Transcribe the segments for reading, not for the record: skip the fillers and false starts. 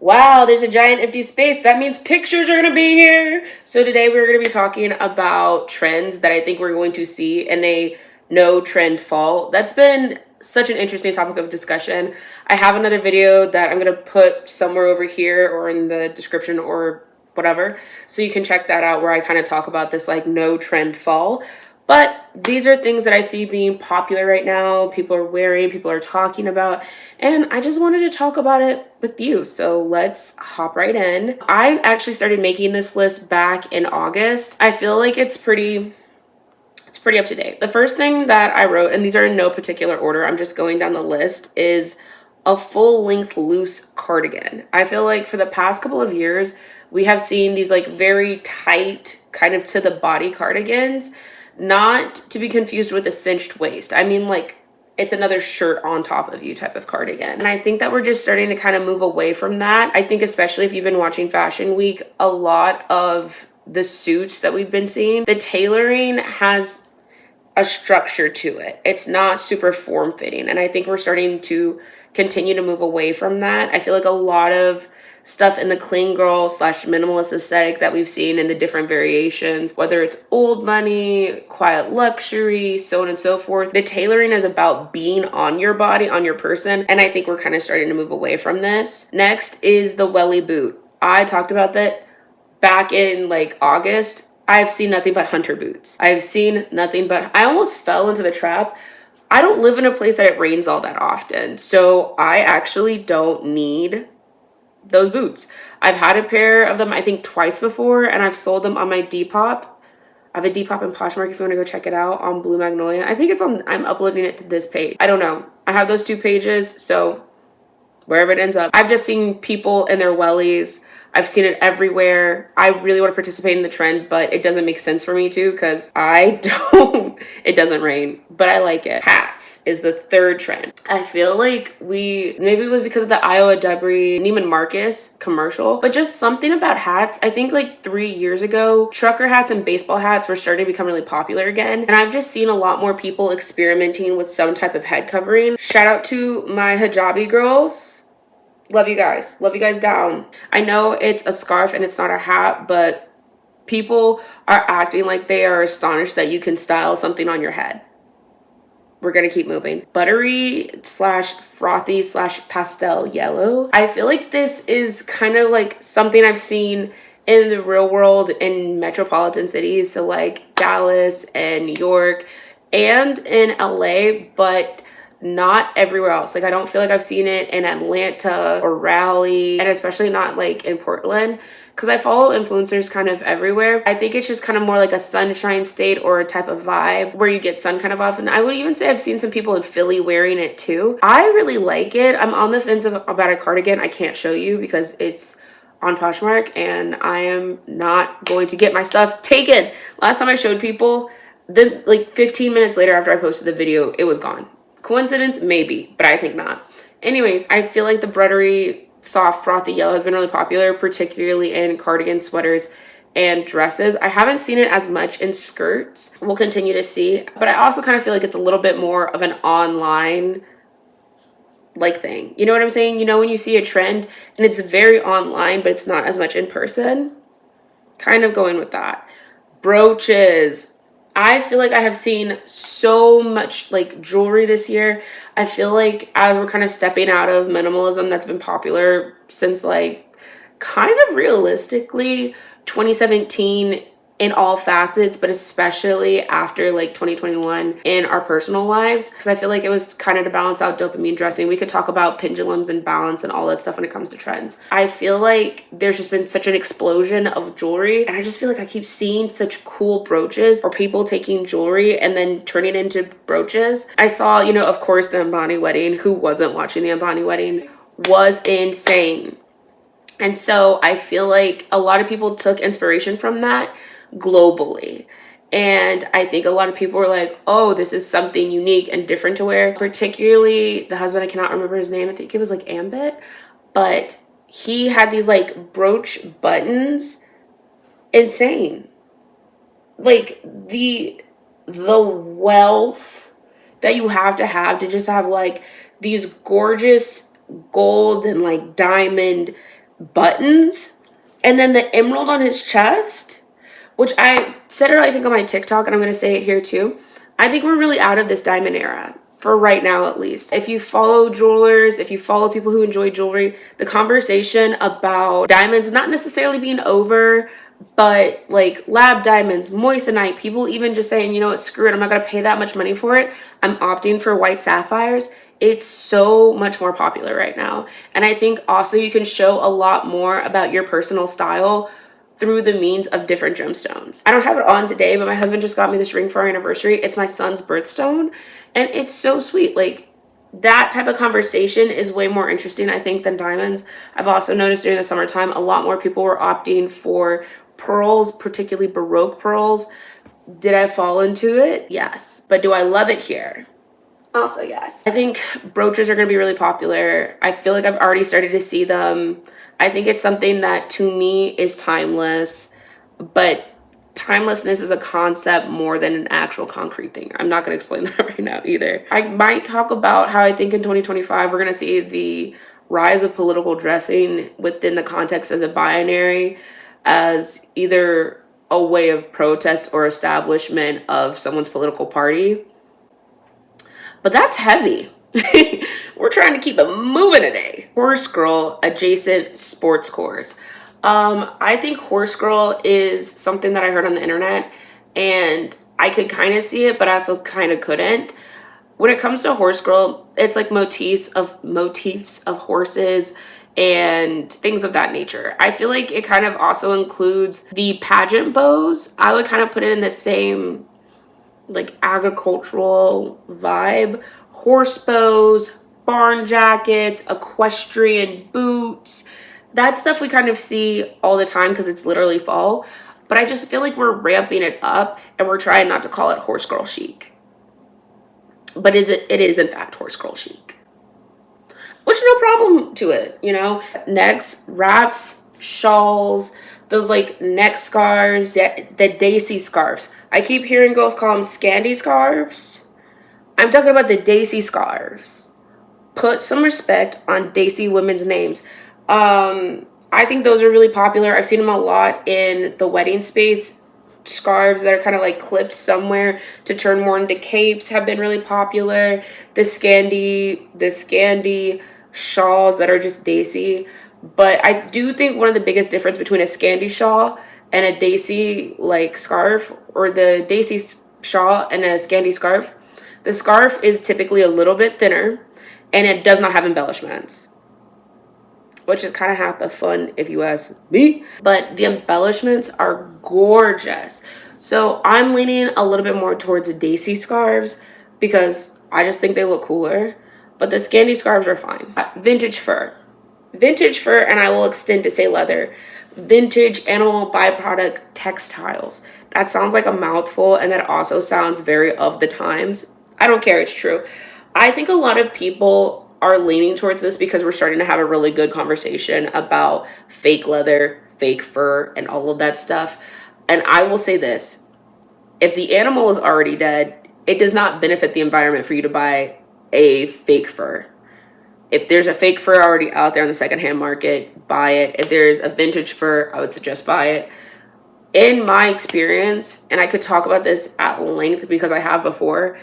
Wow, there's a giant empty space. That means pictures are going to be here. So today we're going to be talking about trends that I think we're going to see in a no trend fall. That's been such an interesting topic of discussion. I have another video that I'm going to put somewhere over here or in the description or whatever. So you can check that out where I kind of talk about this like no trend fall. But these are things that I see being popular right now. People are wearing, people are talking about, and I just wanted to talk about it with you. So let's hop right in. I actually started making this list back in August. I feel like it's pretty up to date. The first thing that I wrote, and these are in no particular order, I'm just going down the list, is a full length loose cardigan. I feel like for the past couple of years, we have seen these like very tight, kind of to the body cardigans, not to be confused with a cinched waist. I mean, like, it's another shirt on top of you type of cardigan. And I think that we're just starting to kind of move away from that. I think especially if you've been watching Fashion Week, a lot of the suits that we've been seeing, the tailoring has a structure to it. It's not super form fitting. And I think we're starting to continue to move away from that. I feel like a lot of stuff in the clean girl / minimalist aesthetic that we've seen in the different variations, whether it's old money, quiet luxury, so on and so forth. The tailoring is about being on your body, on your person. And I think we're kind of starting to move away from this. Next is the Welly boot. I talked about that back in like August. I've seen nothing but hunter boots. I've seen nothing but, I almost fell into the trap. I don't live in a place that it rains all that often. So I actually don't need those boots. I've had a pair of them, I think twice before, and I've sold them on my Depop. I have a Depop in Poshmark if you want to go check it out on Blue Magnolia. I think it's on, I'm uploading it to this page. I don't know. I have those two pages, so wherever it ends up. I've just seen people in their wellies. I've seen it everywhere. I really want to participate in the trend, but it doesn't make sense for me to because I don't, it doesn't rain, but I like it. Hats is the third trend. I feel like maybe it was because of the Iowa Debris Neiman Marcus commercial, but just something about hats. I think like 3 years ago, trucker hats and baseball hats were starting to become really popular again. And I've just seen a lot more people experimenting with some type of head covering. Shout out to my hijabi girls. Love you guys. Love you guys down. I know it's a scarf and it's not a hat, but people are acting like they are astonished that you can style something on your head. We're going to keep moving. Buttery / frothy / pastel yellow. I feel like this is kind of like something I've seen in the real world in metropolitan cities. So like Dallas and New York and in LA, but not everywhere else. Like I don't feel like I've seen it in Atlanta or Raleigh, and especially not like in Portland, because I follow influencers kind of everywhere. I think it's just kind of more like a sunshine state or a type of vibe where you get sun kind of often. I would even say I've seen some people in Philly wearing it too. I really like it. I'm on the fence about a cardigan. I can't show you because it's on Poshmark and I am not going to get my stuff taken. Last time I showed people, then like 15 minutes later after I posted the video, it was gone. Coincidence? Maybe, but I think not. Anyways, I feel like the buttery, soft, frothy yellow has been really popular, particularly in cardigans, sweaters, and dresses. I haven't seen it as much in skirts. We'll continue to see. But I also kind of feel like it's a little bit more of an online like thing. You know what I'm saying? You know, when you see a trend and it's very online, but it's not as much in person. Kind of going with that. Brooches. I feel like I have seen so much like jewelry this year. I feel like as we're kind of stepping out of minimalism that's been popular since like kind of realistically 2017 in all facets, but especially after like 2021 in our personal lives, because I feel like it was kind of to balance out dopamine dressing. We could talk about pendulums and balance and all that stuff when it comes to trends. I feel like there's just been such an explosion of jewelry, and I just feel like I keep seeing such cool brooches or people taking jewelry and then turning it into brooches. I saw, you know, of course, the Ambani wedding. Who wasn't watching the Ambani wedding? Was insane. And so I feel like a lot of people took inspiration from that globally. And I think a lot of people were like, oh, this is something unique and different to wear. Particularly the husband, I cannot remember his name. I think it was like Ambit. But he had these like brooch buttons. Insane. Like the wealth that you have to just have like these gorgeous gold and like diamond buttons, and then the emerald on his chest, which I said it, I think, on my TikTok, and I'm going to say it here too. I think we're really out of this diamond era, for right now at least. If you follow jewelers, if you follow people who enjoy jewelry, the conversation about diamonds not necessarily being over, but like lab diamonds, moissanite, people even just saying, you know what, screw it, I'm not going to pay that much money for it, I'm opting for white sapphires. It's so much more popular right now. And I think also you can show a lot more about your personal style through the means of different gemstones. I don't have it on today, but my husband just got me this ring for our anniversary. It's my son's birthstone, and it's so sweet. Like, that type of conversation is way more interesting, I think, than diamonds. I've also noticed during the summertime, a lot more people were opting for pearls, particularly Baroque pearls. Did I fall into it? Yes. But do I love it here? Also, yes. I think brooches are going to be really popular. I feel like I've already started to see them. I think it's something that to me is timeless, but timelessness is a concept more than an actual concrete thing. I'm not going to explain that right now either. I might talk about how I think in 2025 we're going to see the rise of political dressing within the context of the binary as either a way of protest or establishment of someone's political party. But that's heavy. We're trying to keep it moving today. Horse girl adjacent sports cores. I think horse girl is something that I heard on the internet, and I could kind of see it, but I also kind of couldn't. When it comes to horse girl, it's like motifs of horses and things of that nature. I feel like it kind of also includes the pageant bows. I would kind of put it in the same like agricultural vibe. Horse bows, barn jackets, equestrian boots. That stuff we kind of see all the time because it's literally fall. But I just feel like we're ramping it up and we're trying not to call it horse girl chic. But it is in fact horse girl chic. Which, no problem to it, you know? Necks, wraps, shawls, those like neck scarves, the Daisy scarves. I keep hearing girls call them Scandi scarves. I'm talking about the Daisy scarves. Put some respect on Daisy women's names. I think those are really popular. I've seen them a lot in the wedding space. Scarves that are kind of like clipped somewhere to turn more into capes have been really popular. The Scandi shawls that are just Daisy. But I do think one of the biggest difference between a Scandi shawl and a Daisy like scarf, or the Daisy shawl and a Scandi scarf, the scarf is typically a little bit thinner and it does not have embellishments, which is kind of half the fun if you ask me. But the embellishments are gorgeous. So I'm leaning a little bit more towards the Daisy scarves because I just think they look cooler. But the Scandi scarves are fine. Vintage fur, and I will extend to say leather. Vintage animal byproduct textiles. That sounds like a mouthful, and that also sounds very of the times. I don't care, it's true. I think a lot of people are leaning towards this because we're starting to have a really good conversation about fake leather, fake fur, and all of that stuff. And I will say this, if the animal is already dead, it does not benefit the environment for you to buy a fake fur. If there's a fake fur already out there on the secondhand market, buy it. If there's a vintage fur, I would suggest buy it. In my experience, and I could talk about this at length because I have before,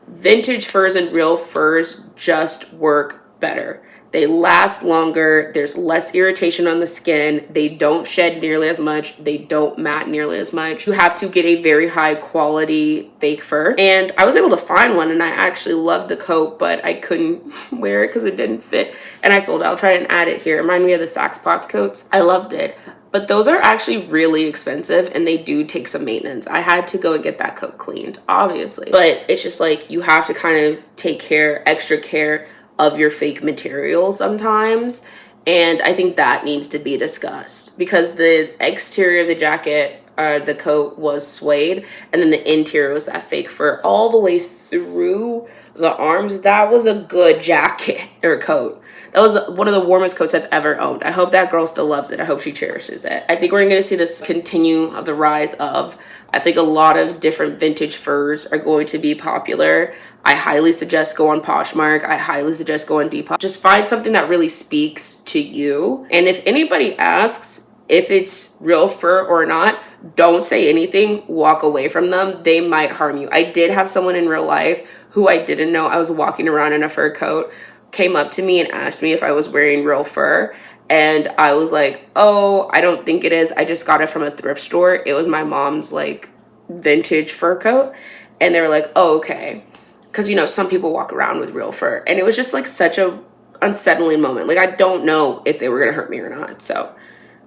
vintage furs and real furs just work better. They last longer. There's less irritation on the skin. They don't shed nearly as much. They don't matte nearly as much. You have to get a very high quality fake fur. And I was able to find one, and I actually loved the coat, but I couldn't wear it because it didn't fit. And I sold it. I'll try and add it here. It reminded me of the Saks Potts coats. I loved it. But those are actually really expensive and they do take some maintenance. I had to go and get that coat cleaned, obviously. But it's just like you have to kind of take extra care of your fake material sometimes. And I think that needs to be discussed because the exterior of the jacket, the coat was suede, and then the interior was that fake fur all the way through the arms. That was a good jacket or coat. That was one of the warmest coats I've ever owned. I hope that girl still loves it. I hope she cherishes it. I think we're going to see this continue of the rise of, I think a lot of different vintage furs are going to be popular. I highly suggest go on Poshmark. I highly suggest go on Depop. Just find something that really speaks to you. And if anybody asks if it's real fur or not, don't say anything. Walk away from them. They might harm you. I did have someone in real life who I didn't know. I was walking around in a fur coat, came up to me and asked me if I was wearing real fur. And I was like, oh, I don't think it is. I just got it from a thrift store. It was my mom's like vintage fur coat. And they were like, oh, okay. Because, you know, some people walk around with real fur. And it was just like such a unsettling moment. Like, I don't know if they were going to hurt me or not. So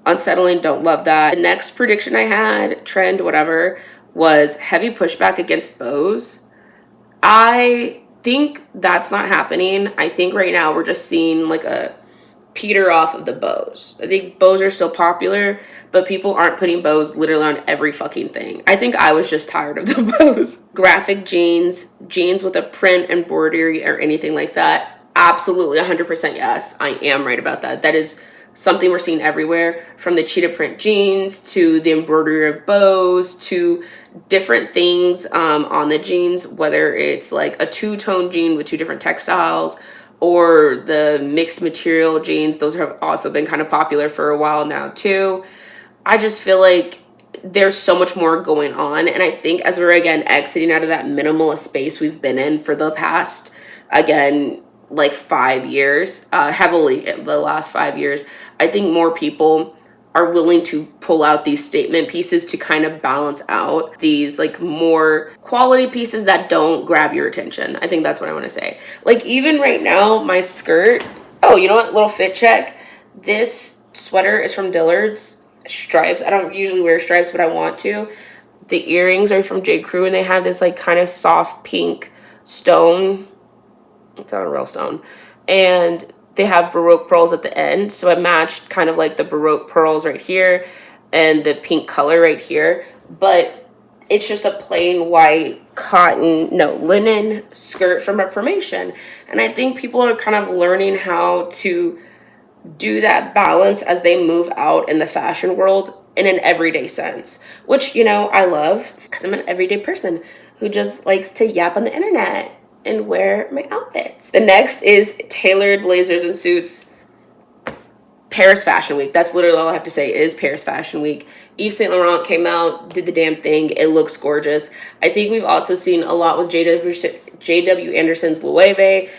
unsettling, don't love that. The next prediction I had, trend, whatever, was heavy pushback against bows. I think that's not happening. I think right now we're just seeing like a peter off of the bows. I think bows are still popular, but people aren't putting bows literally on every fucking thing. I think I was just tired of the bows. Graphic jeans, jeans with a print, embroidery, or anything like that. Absolutely 100% yes. I am right about that. That is something we're seeing everywhere, from the cheetah print jeans to the embroidery of bows to different things on the jeans, whether it's like a two-tone jean with two different textiles or the mixed material jeans. Those have also been kind of popular for a while now too. I just feel like there's so much more going on. And I think as we're again exiting out of that minimalist space we've been in for the past, again, like 5 years, heavily the last 5 years, I think more people are willing to pull out these statement pieces to kind of balance out these like more quality pieces that don't grab your attention. I think that's what I want to say. Like even right now, my skirt, oh, you know what? Little fit check. This sweater is from Dillard's, stripes. I don't usually wear stripes, but I want to. The earrings are from J. Crew and they have this like kind of soft pink stone. It's not a real stone. And they have Baroque pearls at the end. So I matched kind of like the Baroque pearls right here and the pink color right here. But it's just a plain white linen skirt from Reformation. And I think people are kind of learning how to do that balance as they move out in the fashion world in an everyday sense, which, you know, I love because I'm an everyday person who just likes to yap on the internet and wear my outfits. The next is tailored blazers and suits. Paris Fashion Week. That's literally all I have to say is Paris Fashion Week. Yves Saint Laurent came out, did the damn thing. It looks gorgeous. I think we've also seen a lot with JW Anderson's Loewe,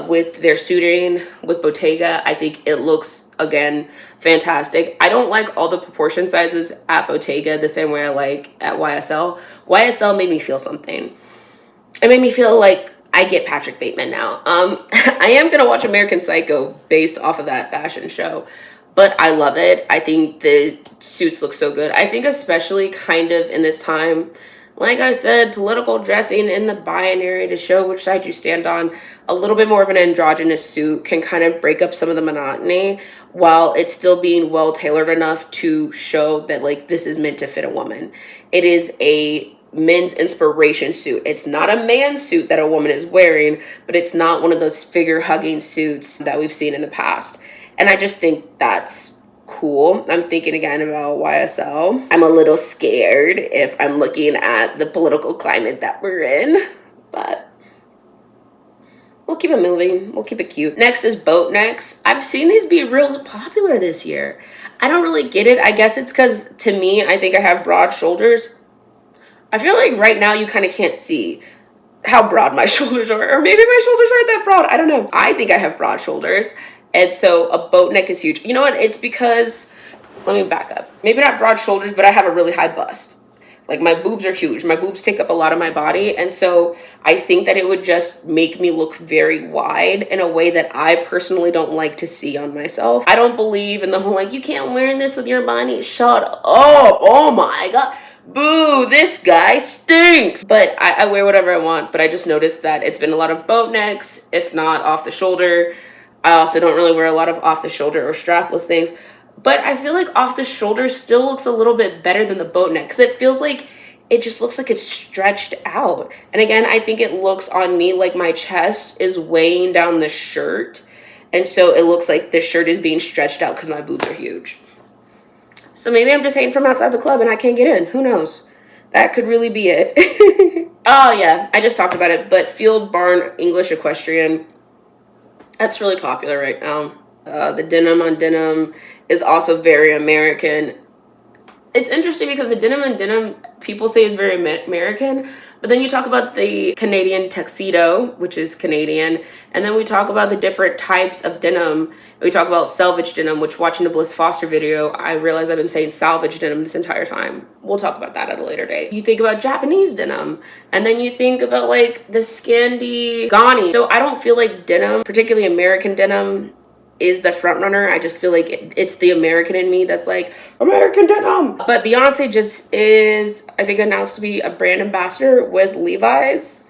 with their suiting with Bottega. I think it looks, again, fantastic. I don't like all the proportion sizes at Bottega the same way I like at YSL. YSL made me feel something. It made me feel like I get Patrick Bateman now. I am going to watch American Psycho based off of that fashion show, but I love it. I think the suits look so good. I think especially kind of in this time, like I said, political dressing in the binary to show which side you stand on, a little bit more of an androgynous suit can kind of break up some of the monotony while it's still being well tailored enough to show that like this is meant to fit a woman. It is a men's inspiration suit. It's not a man's suit that a woman is wearing, but it's not one of those figure hugging suits that we've seen in the past. And I just think that's cool. I'm thinking again about YSL. I'm a little scared if I'm looking at the political climate that we're in, but we'll keep it moving. We'll keep it cute. Next is boat necks. I've seen these be real popular this year. I don't really get it. I guess it's because to me, I think I have broad shoulders. I feel like right now you kind of can't see how broad my shoulders are, or maybe my shoulders aren't that broad. I don't know. I think I have broad shoulders. And so a boat neck is huge. You know what? It's because, let me back up. Maybe not broad shoulders, but I have a really high bust. Like my boobs are huge. My boobs take up a lot of my body. And so I think that it would just make me look very wide in a way that I personally don't like to see on myself. I don't believe in the whole, like, you can't wear this with your body. Shut up. Oh my God. Boo, this guy stinks. But I wear whatever I want. But I just noticed that it's been a lot of boat necks, if not off the shoulder. I also don't really wear a lot of off the shoulder or strapless things. But I feel like off the shoulder still looks a little bit better than the boat neck because it feels like it just looks like it's stretched out. And again, I think it looks on me like my chest is weighing down the shirt. And so it looks like this shirt is being stretched out because my boobs are huge. So maybe I'm just hating from outside the club and I can't get in. Who knows? That could really be it. Oh, yeah. I just talked about it. But Field Barn English Equestrian. That's really popular right now. The denim on denim is also very American. It's interesting because the denim on denim, people say is very American, but then you talk about the Canadian tuxedo, which is Canadian, and then we talk about the different types of denim. We talk about selvage denim, which watching the Bliss Foster video, I realize I've been saying salvage denim this entire time. We'll talk about that at a later date. You think about Japanese denim, and then you think about like the Scandi Ghani. So I don't feel like denim, particularly American denim, is the front runner. I just feel like it's the American in me that's like, American denim. But Beyonce just is, I think, announced to be a brand ambassador with Levi's.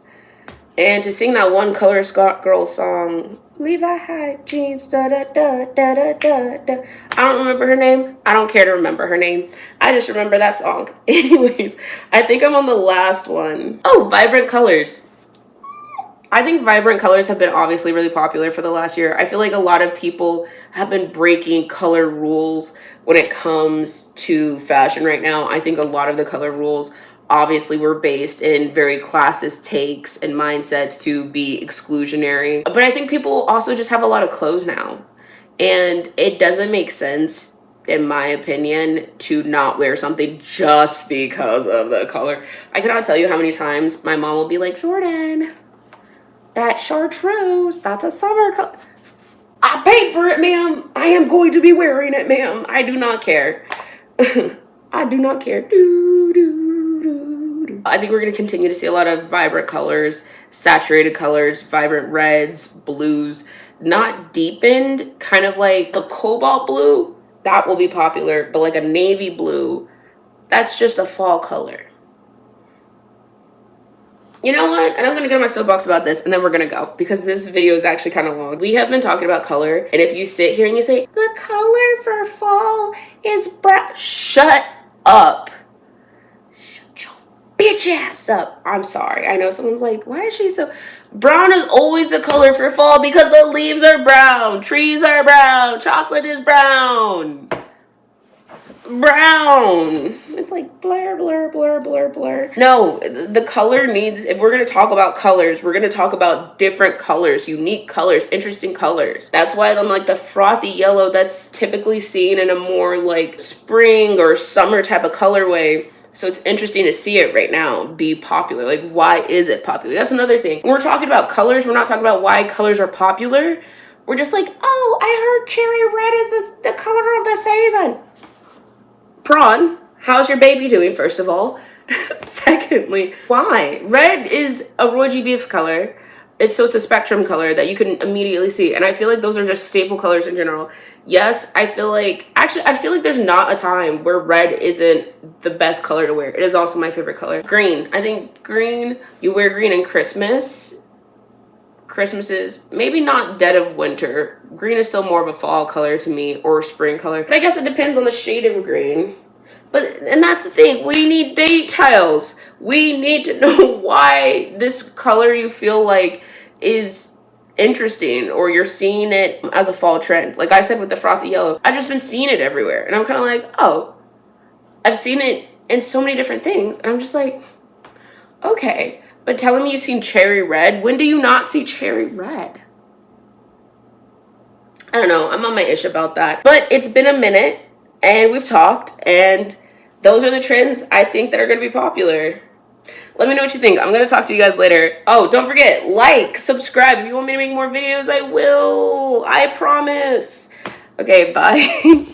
And to sing that one Color Girl song, Levi high jeans, da da da da da da da. I don't remember her name. I don't care to remember her name. I just remember that song. Anyways, I think I'm on the last one. Oh, vibrant colors. I think vibrant colors have been obviously really popular for the last year. I feel like a lot of people have been breaking color rules when it comes to fashion right now. I think a lot of the color rules obviously were based in very classist takes and mindsets to be exclusionary. But I think people also just have a lot of clothes now. And it doesn't make sense, in my opinion, to not wear something just because of the color. I cannot tell you how many times my mom will be like, Jordan, that chartreuse, that's a summer color. I paid for it, ma'am. I am going to be wearing it, ma'am. I do not care. I do not care. I think we're going to continue to see a lot of vibrant colors, saturated colors, vibrant reds, blues, not deepened, kind of like a cobalt blue. That will be popular, but like a navy blue, that's just a fall color. You know what? And I'm going to get on my soapbox about this, and then we're going to go, because this video is actually kind of long. We have been talking about color, and if you sit here and you say, the color for fall is brown. Shut up. Shut your bitch ass up. I'm sorry. I know someone's like, why is she so... Brown is always the color for fall because the leaves are brown. Trees are brown. Chocolate is brown. Brown. It's like blur, blur, blur, blur, blur. No, the color needs, if we're going to talk about colors, we're going to talk about different colors, unique colors, interesting colors. That's why I'm like the frothy yellow that's typically seen in a more like spring or summer type of colorway. So it's interesting to see it right now be popular. Like, why is it popular? That's another thing. When we're talking about colors, we're not talking about why colors are popular. We're just like, oh, I heard cherry red is the color of the season. Prawn, how's your baby doing, first of all? Secondly, why? Red is a Roy G. Biv color. It's a spectrum color that you can immediately see. And I feel like those are just staple colors in general. Yes, I feel like there's not a time where red isn't the best color to wear. It is also my favorite color. Green. I think green, you wear green in Christmas. Christmas is maybe not dead of winter. Green is still more of a fall color to me, or spring color. But I guess it depends on the shade of green. And that's the thing. We need details. We need to know why this color you feel like is interesting, or you're seeing it as a fall trend. Like I said with the frothy yellow, I've just been seeing it everywhere. And I'm kind of like, oh, I've seen it in so many different things. And I'm just like, okay. But telling me you've seen cherry red, when do you not see cherry red? I don't know. I'm on my ish about that. But it's been a minute, and we've talked, and those are the trends I think that are going to be popular. Let me know what you think. I'm going to talk to you guys later. Oh, don't forget, like, subscribe. If you want me to make more videos, I will. I promise. Okay, bye.